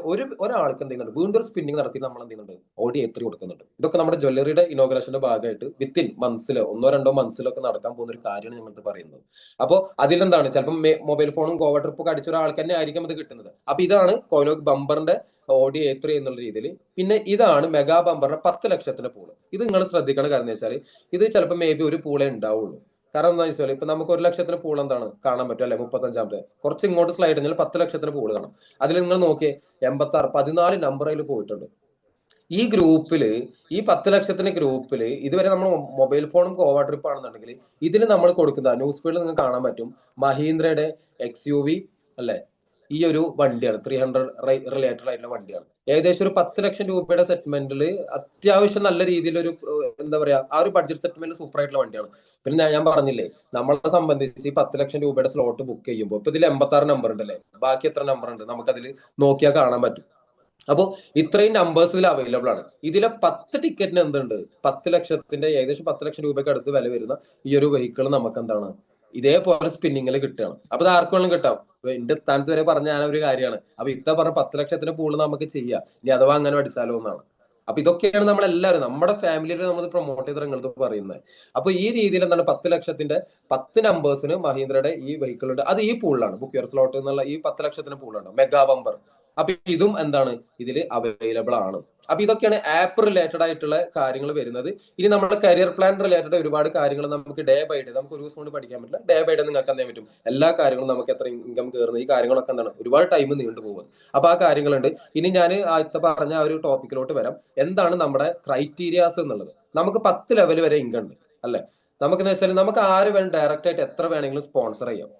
ഒരാൾക്ക് എന്ത് ചെയ്യുന്നുണ്ട്, വീണ്ടും ഒരു സ്പിന്നിങ് നടത്തി നമ്മൾ എന്ത് ചെയ്യുന്നുണ്ട്, ഓടി A3 കൊടുക്കുന്നുണ്ട്. ഇതൊക്കെ നമ്മുടെ ജ്വല്ലറിയുടെ ഇനോഗ്രേഷന്റെ ഭാഗമായിട്ട് വിത്തിൻ മന്ത്സിലോ 1-2 മന്ത്സിലോ ഒക്കെ നടക്കാൻ പോകുന്ന ഒരു കാര്യമാണ് ഞങ്ങൾക്ക് പറയുന്നത്. അപ്പോൾ അതിലെന്താണ് ചിലപ്പോൾ മൊബൈൽ ഫോണും ഗോവ ട്രിപ്പൊക്കെ അടിച്ച ഒരാൾക്ക് തന്നെ ആയിരിക്കും ഇത് കിട്ടുന്നത്. അപ്പൊ ഇതാണ് കോയിനോ ബമ്പറിന്റെ ഓടി A3 എന്നുള്ള രീതിയിൽ. പിന്നെ ഇതാണ് മെഗാ ബമ്പറിന്റെ 10 ലക്ഷത്തിന്റെ പൂള്. ഇത് നിങ്ങൾ ശ്രദ്ധിക്കണം. കാരണം എന്ന് വെച്ചാൽ ഇത് ചിലപ്പോൾ മേ ബി ഒരു പൂളേ ഉണ്ടാവുള്ളൂ. കാരണം എന്താ വെച്ചാൽ ഇപ്പൊ നമുക്ക് 1 ലക്ഷത്തിന് പൂൾ എന്താണ് കാണാൻ പറ്റും അല്ലെ, 35ാമത്തെ കുറച്ച് ഇങ്ങോട്ട് സ്ലൈഡ് കഴിഞ്ഞാൽ 10 ലക്ഷത്തിന് പൂൾ കാണാം. അതിൽ നിങ്ങൾ നോക്കിയേ 86 14 നമ്പർ അതിൽ പോയിട്ടുണ്ട്. ഈ ഗ്രൂപ്പില്, ഈ 10 ലക്ഷത്തിന്റെ ഗ്രൂപ്പില് ഇതുവരെ നമ്മൾ മൊബൈൽ ഫോണും ഗോവ ട്രിപ്പ് ആണെന്നുണ്ടെങ്കിൽ ഇതിൽ നമ്മൾ കൊടുക്കുന്ന ന്യൂസ് ഫീൽഡ് നിങ്ങൾക്ക് കാണാൻ പറ്റും, മഹീന്ദ്രയുടെ XUV അല്ലെ, ഈ ഒരു വണ്ടിയാണ് 300 റിലേറ്റഡ് ആയിട്ടുള്ള വണ്ടിയാണ്. ഏകദേശം ഒരു 10 ലക്ഷം രൂപയുടെ സെഗ്മെന്റിൽ അത്യാവശ്യം നല്ല രീതിയിലൊരു എന്താ പറയാ, ആ ഒരു ബഡ്ജറ്റ് സെഗ്മെന്റ് സൂപ്പർ ആയിട്ടുള്ള വണ്ടിയാണ്. പിന്നെ ഞാൻ പറഞ്ഞില്ലേ, നമ്മളെ സംബന്ധിച്ച് ഈ 10 ലക്ഷം രൂപയുടെ സ്ലോട്ട് ബുക്ക് ചെയ്യുമ്പോൾ ഇപ്പൊ ഇതിൽ 86 നമ്പർ ഉണ്ടല്ലേ, ബാക്കി എത്ര നമ്പർ ഉണ്ട് നമുക്കതിൽ നോക്കിയാൽ കാണാൻ പറ്റും. അപ്പോൾ ഇത്രയും നമ്പേഴ്സ് ഇതിൽ അവൈലബിൾ ആണ്. ഇതിലെ 10 ടിക്കറ്റിന് എന്തുണ്ട്, 10 ലക്ഷത്തിന്റെ ഏകദേശം 10 ലക്ഷം രൂപയ്ക്ക് അടുത്ത് വില വരുന്ന ഈ ഒരു വെഹിക്കിൾ നമുക്ക് എന്താണ് ഇതേപോലെ സ്പിന്നിങ്ങിൽ കിട്ടുകയാണ്. അപ്പൊ ഇത് ആർക്ക് വേണം കിട്ടാം. എന്റെ സ്ഥാനത്ത് വരെ പറഞ്ഞ ഞാൻ ഒരു കാര്യമാണ്. അപ്പൊ പറഞ്ഞ 10 ലക്ഷത്തിന്റെ പൂള് നമുക്ക് ചെയ്യാം, ഇനി അഥവാ അങ്ങനെ അടിച്ചാലോ എന്നാണ്. അപ്പൊ ഇതൊക്കെയാണ് നമ്മളെല്ലാവരും നമ്മുടെ ഫാമിലിയിൽ നമ്മൾ പ്രൊമോട്ട് ചെയ്ത് നിങ്ങൾക്ക് പറയുന്നത്. അപ്പൊ ഈ രീതിയിൽ എന്താണ് 10 ലക്ഷത്തിന്റെ 10 നമ്പേഴ്സിന് മഹീന്ദ്രയുടെ ഈ വെഹിക്കിൾ ഉണ്ട്. അത് ഈ പൂളിലാണ്, ബുക്ക് യുവർ സ്ലോട്ട് എന്നുള്ള ഈ 10 ലക്ഷത്തിന്റെ പൂളാണ് മെഗാ ബമ്പർ. അപ്പൊ ഇതും എന്താണ് ഇതിൽ അവൈലബിൾ ആണ്. അപ്പൊ ഇതൊക്കെയാണ് ആപ്പ് റിലേറ്റഡ് ആയിട്ടുള്ള കാര്യങ്ങൾ വരുന്നത്. ഇനി നമ്മുടെ കരിയർ പ്ലാൻ റിലേറ്റഡ് ഒരുപാട് കാര്യങ്ങൾ നമുക്ക് ഡേ ബൈ ഡേ നമുക്ക് ഒരു ദിവസം കൊണ്ട് പഠിക്കാൻ പറ്റില്ല. ഡേ ബൈ ഡേ നിങ്ങൾക്ക് എന്തെങ്കിലും പറ്റും. എല്ലാ കാര്യങ്ങളും നമുക്ക് എത്ര ഇൻകം കയറുന്നത് ഈ കാര്യങ്ങളൊക്കെ എന്താണ് ഒരുപാട് ടൈം നീണ്ടു പോകുന്നത്. അപ്പൊ ആ കാര്യങ്ങളുണ്ട്. ഇനി ഞാൻ ആദ്യത്തെ പറഞ്ഞ ആ ഒരു ടോപ്പിക്കിലോട്ട് വരാം. എന്താണ് നമ്മുടെ ക്രൈറ്റീരിയാസ് എന്നുള്ളത്. നമുക്ക് 10 ലെവൽ വരെ ഇൻകം ഉണ്ട് അല്ലെ. നമുക്കെന്ന് വെച്ചാൽ നമുക്ക് ആര് വേണം ഡയറക്റ്റ് ആയിട്ട് എത്ര വേണമെങ്കിലും സ്പോൺസർ ചെയ്യാം.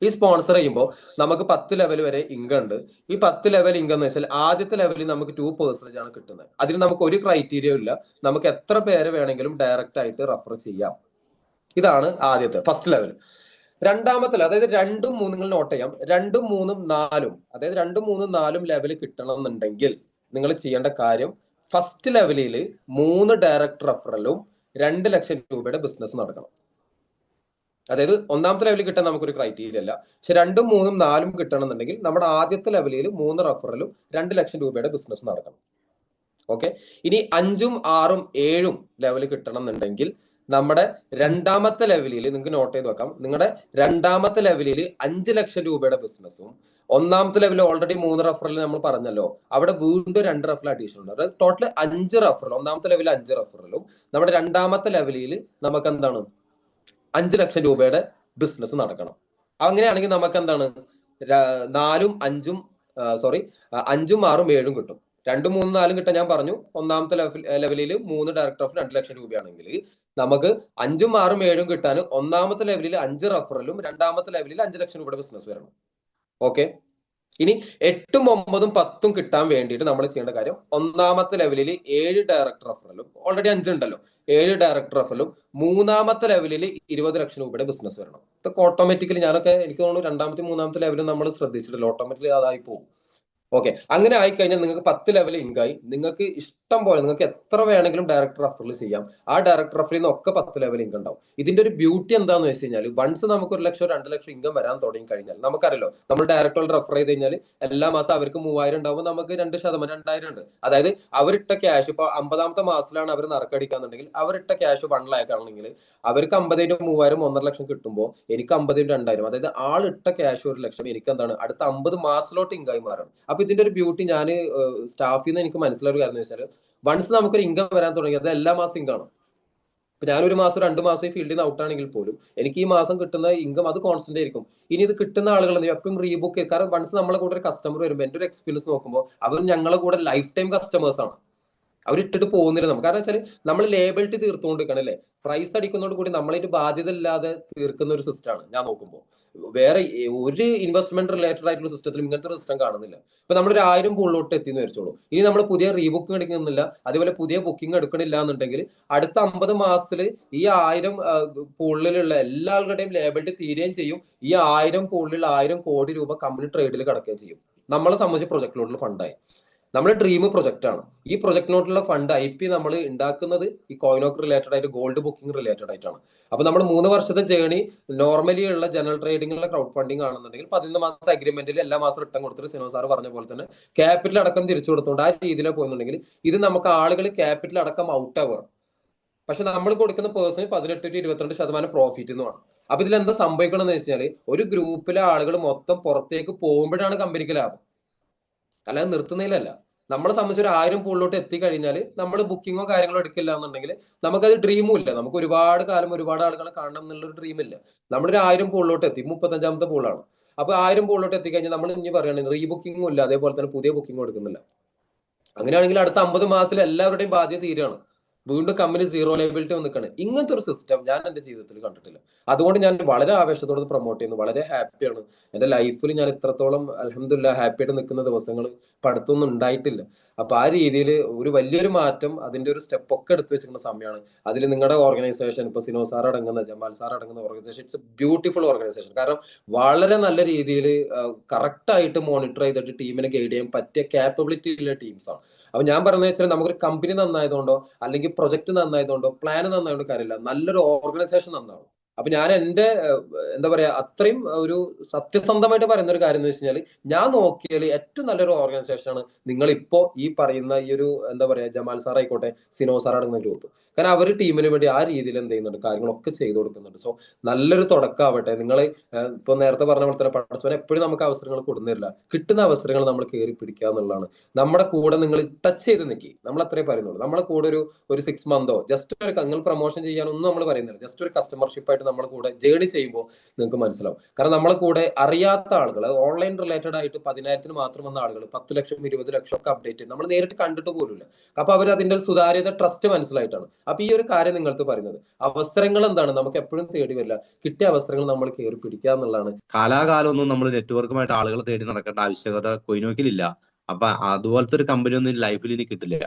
ഈ സ്പോൺസർ ചെയ്യുമ്പോൾ നമുക്ക് 10 ലെവൽ വരെ ഇൻകം ഉണ്ട്. ഈ 10 ലെവൽ ഇൻകം എന്ന് വെച്ചാൽ ആദ്യത്തെ ലെവലിൽ നമുക്ക് 2% ആണ് കിട്ടുന്നത്. അതിന് നമുക്ക് ഒരു ക്രൈറ്റീരിയ ഇല്ല. നമുക്ക് എത്ര പേര് വേണമെങ്കിലും ഡയറക്റ്റ് ആയിട്ട് റെഫർ ചെയ്യാം. ഇതാണ് ആദ്യത്തെ ഫസ്റ്റ് ലെവൽ. രണ്ടാമത്തെ അതായത് 2ഉം 3 നിങ്ങൾ നോട്ട് ചെയ്യാം. 2ഉം 3ഉം 4ഉം അതായത് 2ഉം 3ഉം 4ഉം ലെവൽ കിട്ടണം എന്നുണ്ടെങ്കിൽ നിങ്ങൾ ചെയ്യേണ്ട കാര്യം ഫസ്റ്റ് ലെവലിൽ 3 ഡയറക്റ്റ് റെഫറലും 2 ലക്ഷം രൂപയുടെ ബിസിനസ് നടക്കണം. അതായത് ഒന്നാമത്തെ ലെവലിൽ കിട്ടാൻ നമുക്കൊരു ക്രൈറ്റീരിയ അല്ല. പക്ഷെ 2ഉം 3ഉം 4ഉം കിട്ടണമെന്നുണ്ടെങ്കിൽ നമ്മുടെ ആദ്യത്തെ ലെവലിൽ 3 റെഫറലും 2 ലക്ഷം രൂപയുടെ ബിസിനസ് നടക്കണം. ഓക്കെ. ഇനി 5ഉം 6ഉം 7ഉം ലെവൽ കിട്ടണം എന്നുണ്ടെങ്കിൽ നമ്മുടെ രണ്ടാമത്തെ ലെവലിൽ നിങ്ങൾക്ക് നോട്ട് ചെയ്ത് വെക്കാം. നിങ്ങളുടെ രണ്ടാമത്തെ ലെവലിൽ 5 ലക്ഷം രൂപയുടെ ബിസിനസ്സും ഒന്നാമത്തെ ലെവലിൽ ഓൾറെഡി 3 റെഫറൽ നമ്മൾ പറഞ്ഞല്ലോ, അവിടെ വീണ്ടും 2 റെഫറൽ അഡീഷണൽ ഉണ്ട്. അതായത് ടോട്ടൽ 5 റെഫറൽ. ഒന്നാമത്തെ ലെവലിൽ 5 റെഫറലും നമ്മുടെ രണ്ടാമത്തെ ലെവലിൽ നമുക്ക് എന്താണ് 5 ലക്ഷം രൂപയുടെ ബിസിനസ് നടക്കണം. അങ്ങനെയാണെങ്കിൽ നമുക്ക് എന്താണ് 4ഉം 5ഉം 5ഉം 6ഉം 7ഉം കിട്ടും. 2ഉം 3ഉം 4ഉം കിട്ടാൻ ഞാൻ പറഞ്ഞു. ഒന്നാമത്തെ ലെവലിൽ 3 ഡയറക്ടർ ഓഫ് 2 ലക്ഷം രൂപയാണെങ്കിൽ നമുക്ക് 5ഉം 6ഉം 7ഉം കിട്ടാൻ ഒന്നാമത്തെ ലെവലിൽ 5 റെഫറലും രണ്ടാമത്തെ ലെവലിൽ 5 ലക്ഷം രൂപയുടെ ബിസിനസ് വരണം. ഓക്കെ. ഇനി 8ഉം 9ഉം 10ഉം കിട്ടാൻ വേണ്ടിയിട്ട് നമ്മൾ ചെയ്യേണ്ട കാര്യം ഒന്നാമത്തെ ലെവലിൽ 7 ഡയറക്ടർ റെഫറലും ഓൾറെഡി 5 ഉണ്ടല്ലോ, 7 ഡയറക്ടർ റെഫറലും മൂന്നാമത്തെ ലെവലിൽ 20 ലക്ഷം രൂപയുടെ ബിസിനസ് വരണം. ഇതൊക്കെ ഓട്ടോമാറ്റിക്കലി എനിക്ക് തോന്നുന്നു രണ്ടാമത്തെ മൂന്നാമത്തെ ലെവലിൽ നമ്മൾ ശ്രദ്ധിച്ചിട്ടില്ല, ഓട്ടോമാറ്റിക്കലി അതായി പോകും. ഓക്കെ. അങ്ങനെ ആയിക്കഴിഞ്ഞാൽ നിങ്ങൾക്ക് 10 ലെവൽ ഇൻകായി. നിങ്ങൾക്ക് ഇഷ്ടം പോലെ നിങ്ങൾക്ക് എത്ര വേണമെങ്കിലും ഡയറക്ടർ റെഫറൽ ചെയ്യാം. ആ ഡയറക്ടർ റെഫറിൽ നിന്നൊക്കെ 10 ലെവൽ ഇൻകം ഉണ്ടാവും. ഇതിന്റെ ഒരു ബ്യൂട്ടി എന്താണെന്ന് വെച്ച് കഴിഞ്ഞാൽ വൺസ് നമുക്ക് 1 ലക്ഷം 2 ലക്ഷം ഇൻകം വരാൻ തുടങ്ങി കഴിഞ്ഞാൽ നമുക്കറിയാലോ, നമ്മൾ ഡയറക്ടർ റെഫർ ചെയ്ത് കഴിഞ്ഞാൽ എല്ലാ മാസം അവർക്ക് 3000 ഉണ്ടാവുമ്പോൾ നമുക്ക് 2% 2000 ഉണ്ട്. അതായത് അവരിട്ട ക്യാഷ് ഇപ്പൊ 50ാമത്തെ മാസത്തിലാണ് അവർ നറുക്കടിക്കാന്നുണ്ടെങ്കിൽ അവരിട്ട ക്യാഷ് 1 lakh ആണെങ്കിൽ അവർക്ക് 50,000 3000 1.5 ലക്ഷം കിട്ടുമ്പോൾ എനിക്ക് 50,000 2000, അതായത് ആളിട്ട ക്യാഷ് 1 ലക്ഷം എനിക്ക് എന്താണ് അടുത്ത 50 മാസത്തിലോട്ട് ഇൻകായി മാറണം. അപ്പൊ ഇതിന്റെ ഒരു ബ്യൂട്ടി ഞാൻ സ്റ്റാഫിൽ നിന്ന് എനിക്ക് മനസ്സിലായ ഒരു കാര്യം എന്ന് വെച്ചാൽ വൺസ് നമുക്കൊരു ഇൻകം വരാൻ തുടങ്ങി അത് എല്ലാ മാസം ഇൻകം ആണ്. ഇപ്പൊ ഞാനൊരു മാസം 2 മാസം ഈ ഫീൽഡിൽ നിന്ന് ഔട്ടാണെങ്കിൽ പോലും എനിക്ക് ഈ മാസം കിട്ടുന്ന ഇൻകം അത് കോൺസ്റ്റന്റ് ആയിരിക്കും. ഇനി ഇത് കിട്ടുന്ന ആളുകൾ എപ്പോഴും റീബുക്ക്, കാരണം വൺസ് നമ്മളെ കൂടെ ഒരു കസ്റ്റമർ വരുമ്പോൾ എന്റെ ഒരു എക്സ്പീരിയൻസ് നോക്കുമ്പോൾ അവർ ഞങ്ങളെ കൂടെ ലൈഫ് ടൈം കസ്റ്റമേഴ്സ് ആണ്. അവരിട്ടിട്ട് പോകുന്നില്ല നമുക്ക്. കാരണം വെച്ചാൽ നമ്മൾ ലേബിലിറ്റി തീർത്തുകൊണ്ടിരിക്കണം അല്ലേ. പ്രൈസ് അടിക്കുന്നതോട് കൂടി നമ്മളായിട്ട് ബാധ്യത ഇല്ലാതെ തീർക്കുന്ന ഒരു സിസ്റ്റമാണ് ഞാൻ നോക്കുമ്പോൾ. വേറെ ഒരു ഇൻവെസ്റ്റ്മെന്റ് റിലേറ്റഡ് ആയിട്ടുള്ള സിസ്റ്റത്തിൽ ഇങ്ങനത്തെ ഒരു സിസ്റ്റം കാണുന്നില്ല. ഇപ്പൊ നമ്മളൊരു 1000 പൂളിലോട്ട് എത്തിയെന്ന് വെച്ചോളൂ. ഇനി നമ്മൾ പുതിയ റീബുക്കിംഗ് എടുക്കുന്നില്ല, അതേപോലെ പുതിയ ബുക്കിംഗ് എടുക്കണില്ല എന്നുണ്ടെങ്കിൽ അടുത്ത 50 മാസത്തിൽ ഈ 1000 പൂളിലുള്ള എല്ലാ ആളുകളുടെയും ലേബിലിറ്റി തീരുകയും ചെയ്യും. ഈ 1000 പൂളിലുള്ള 1000 കോടി രൂപ കമ്പനി ട്രേഡിൽ കിടക്കുകയും ചെയ്യും. നമ്മളെ സംബന്ധിച്ച് പ്രൊജക്ടിലോട്ടുള്ള ഫണ്ടായി. നമ്മുടെ ഡ്രീം പ്രൊജക്ട് ആണ്. ഈ പ്രൊജക്ടിനോട്ടുള്ള ഫണ്ട് IP നമ്മൾ ഉണ്ടാക്കുന്നത് ഈ കോയിനോക്ക് റിലേറ്റഡ് ആയിട്ട് ഗോൾഡ് ബുക്കിംഗ് റിലേറ്റഡ് ആയിട്ടാണ്. അപ്പൊ നമ്മൾ 3 വർഷത്തെ ജേണി നോർമലി ഉള്ള ജനറൽ ട്രേഡിംഗിലുള്ള ക്രൗഡ് ഫണ്ടിങ് ആണെന്നുണ്ടെങ്കിൽ 11 മാസം അഗ്രിമെന്റിൽ എല്ലാ മാസം റിട്ടേൺ കൊടുത്തിട്ട് സിനോ സാർ പറഞ്ഞ പോലെ തന്നെ ക്യാപിറ്റൽ അടക്കം തിരിച്ചു കൊടുത്തുകൊണ്ട് ആ രീതിയിൽ പോകുന്നുണ്ടെങ്കിൽ ഇത് നമുക്ക് ആളുകൾ ക്യാപിറ്റൽ അടക്കം ഔട്ട് ആവുകയാണ്. പക്ഷെ നമ്മൾ കൊടുക്കുന്ന പേഴ്സണിന് 18 to 22% പ്രോഫിറ്റ് എന്നുമാണ്. അപ്പൊ ഇതിൽ എന്താ സംഭവിക്കണം എന്ന് വെച്ചാൽ ഒരു ഗ്രൂപ്പിലെ ആളുകൾ മൊത്തം പുറത്തേക്ക് പോകുമ്പോഴാണ് കമ്പനിക്ക് ലാഭം, അല്ലാതെ നിർത്തുന്നതിലല്ല. നമ്മളെ സംബന്ധിച്ച് ഒരു 1000 പൂളിലോട്ട് എത്തിക്കഴിഞ്ഞാൽ നമ്മൾ ബുക്കിങ്ങോ കാര്യങ്ങളോ എടുക്കില്ല എന്നുണ്ടെങ്കിൽ നമുക്കത് ഡ്രീമും ഇല്ല. നമുക്ക് ഒരുപാട് കാലം ഒരുപാട് ആളുകളെ കാണണം എന്നുള്ളൊരു ഡ്രീം ഇല്ല. നമ്മളൊരു 1000 പൂളിലോട്ട് എത്തി, 35ാമത്തെ പൂളാണ്. അപ്പൊ 1000 പൂളിലോട്ട് എത്തിക്കഴിഞ്ഞാൽ നമ്മൾ ഇനി പറയുകയാണെങ്കിൽ റീബുക്കിങ്ങും ഇല്ല, അതേപോലെ തന്നെ പുതിയ ബുക്കിങ്ങും എടുക്കുന്നില്ല. അങ്ങനെയാണെങ്കിൽ അടുത്ത 50 മാസത്തിൽ എല്ലാവരുടെയും ബാധ്യത തീരുകയാണ്. വീണ്ടും കമ്പനി സീറോ ലയബിലിറ്റി വന്നിക്കാണ്. ഇങ്ങനത്തെ ഒരു സിസ്റ്റം ഞാൻ എന്റെ ജീവിതത്തിൽ കണ്ടിട്ടില്ല. അതുകൊണ്ട് ഞാൻ വളരെ ആവേശത്തോടെ പ്രൊമോട്ട് ചെയ്യുന്നു. വളരെ ഹാപ്പിയാണ്. എന്റെ ലൈഫിൽ ഞാൻ ഇത്രത്തോളം അൽഹംദുലില്ലാഹ് ഹാപ്പി ആയിട്ട് നിൽക്കുന്ന ദിവസങ്ങൾ പഠിത്തമൊന്നും ഉണ്ടായിട്ടില്ല. അപ്പൊ ആ രീതിയിൽ ഒരു വലിയൊരു മാറ്റം അതിന്റെ ഒരു സ്റ്റെപ്പ് ഒക്കെ എടുത്തു വെച്ചിരിക്കുന്ന സമയമാണ്. അതിൽ നിങ്ങളുടെ ഓർഗനൈസേഷൻ, ഇപ്പൊ സിനോ സാർ അടങ്ങുന്ന ജമാൽ സാർ അടങ്ങുന്ന organisation it's A beautiful organisation. കാരണം വളരെ നല്ല രീതിയിൽ കറക്റ്റ് ആയിട്ട് മോണിറ്റർ ചെയ്തിട്ട് ടീമിനെ ഗൈഡ് ചെയ്യാൻ പറ്റിയ കാപ്പബിലിറ്റി ഉള്ള ടീംസാണ്. അപ്പൊ ഞാൻ പറയുന്നത് വെച്ചാൽ നമുക്കൊരു കമ്പനി നന്നായതുകൊണ്ടോ അല്ലെങ്കിൽ പ്രൊജക്ട് നന്നായതുകൊണ്ടോ പ്ലാൻ നന്നായതുകൊണ്ടോ കാര്യമില്ല, നല്ലൊരു ഓർഗനൈസേഷൻ നന്നാവും. അപ്പൊ ഞാൻ എന്റെ എന്താ പറയാ അത്രയും ഒരു സത്യസന്ധമായിട്ട് പറയുന്ന ഒരു കാര്യം എന്ന് വെച്ച് കഴിഞ്ഞാൽ ഞാൻ നോക്കിയാൽ ഏറ്റവും നല്ലൊരു ഓർഗനൈസേഷൻ ആണ് നിങ്ങൾ ഇപ്പോ ഈ പറയുന്ന ഈ ഒരു എന്താ പറയാ ജമാൽ സാർ ആയിക്കോട്ടെ, സിനോ സാർ അടങ്ങുന്ന ഗ്രൂപ്പ്. കാരണം അവർ ടീമിന് വേണ്ടി ആ രീതിയിൽ എന്ത് ചെയ്യുന്നുണ്ട്, കാര്യങ്ങളൊക്കെ ചെയ്തു കൊടുക്കുന്നുണ്ട്. സോ നല്ലൊരു തുടക്കമാവട്ടെ. നിങ്ങൾ ഇപ്പൊ നേരത്തെ പറഞ്ഞ പോലെ തന്നെ പടച്ചോൻ എപ്പോഴും നമുക്ക് അവസരങ്ങൾ കൊടുക്കുന്നില്ല. കിട്ടുന്ന അവസരങ്ങൾ നമ്മൾ കയറി പിടിക്കുക എന്നുള്ളതാണ്. നമ്മുടെ കൂടെ നിങ്ങൾ ടച്ച് ചെയ്ത് നിൽക്കി, നമ്മൾ അത്രേ പറയുന്നുള്ളൂ. നമ്മളെ കൂടെ ഒരു 6 മന്തോ ജസ്റ്റ് ഒരു നിങ്ങൾ പ്രൊമോഷൻ ചെയ്യാനൊന്നും നമ്മൾ പറയുന്നില്ല. ജസ്റ്റ് ഒരു കസ്റ്റമർഷിപ്പ് ആയിട്ട് നമ്മളെ കൂടെ ജേണി ചെയ്യുമ്പോൾ നിങ്ങൾക്ക് മനസ്സിലാവും. കാരണം നമ്മളെ കൂടെ അറിയാത്ത ആളുകൾ, ഓൺലൈൻ റിലേറ്റഡ് ആയിട്ട് 10,000-ന് മാത്രം വന്ന ആളുകൾ 10 ലക്ഷം 20 ലക്ഷം ഒക്കെ അപ്ഡേറ്റ് ചെയ്ത് നമ്മൾ നേരിട്ട് കണ്ടിട്ട് പോലുമില്ല. അപ്പൊ അവർ അതിന്റെ സുതാര്യത, ട്രസ്റ്റ് മനസ്സിലായിട്ടാണ്. അപ്പൊ ഈ ഒരു കാര്യം നിങ്ങൾക്ക് പറയുന്നത്, അവസരങ്ങൾ എന്താണ് നമുക്ക് എപ്പോഴും തേടി വരില്ല. കിട്ടിയ അവസരങ്ങൾ നമ്മൾ കയറി പിടിക്കുക എന്നുള്ളതാണ്. കാലാകാലം ഒന്നും നമ്മൾ നെറ്റ്വർക്കുമായിട്ട് ആളുകൾ തേടി നടക്കേണ്ട ആവശ്യകത കൊയിനോക്കിലില്ല. അപ്പൊ അതുപോലത്തെ ഒരു കമ്പനി ഒന്നും ലൈഫിൽ ഇനി കിട്ടില്ല.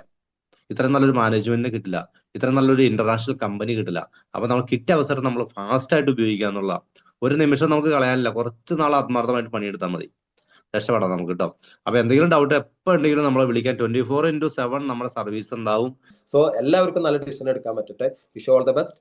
ഇത്രയും നല്ലൊരു മാനേജ്മെന്റിന് കിട്ടില്ല, ഇത്രയും നല്ലൊരു ഇന്റർനാഷണൽ കമ്പനി കിട്ടില്ല. അപ്പൊ നമ്മൾ കിട്ടിയ അവസരം നമ്മൾ ഫാസ്റ്റ് ആയിട്ട് ഉപയോഗിക്കുക എന്നുള്ള ഒരു നിമിഷം നമുക്ക് കളയാനില്ല. കുറച്ച് നാൾ ആത്മാർത്ഥമായിട്ട് പണിയെടുത്താൽ മതി, രക്ഷപ്പെടാം നമുക്ക് കേട്ടോ. അപ്പൊ എന്തെങ്കിലും ഡൗട്ട് എപ്പോ ഉണ്ടെങ്കിലും നമ്മളെ വിളിക്കാൻ 24/7 നമ്മുടെ സർവീസ് ഉണ്ടാവും. സോ എല്ലാവർക്കും നല്ല ഡിസിഷൻ എടുക്കാൻ പറ്റട്ടെ. Wish all the best.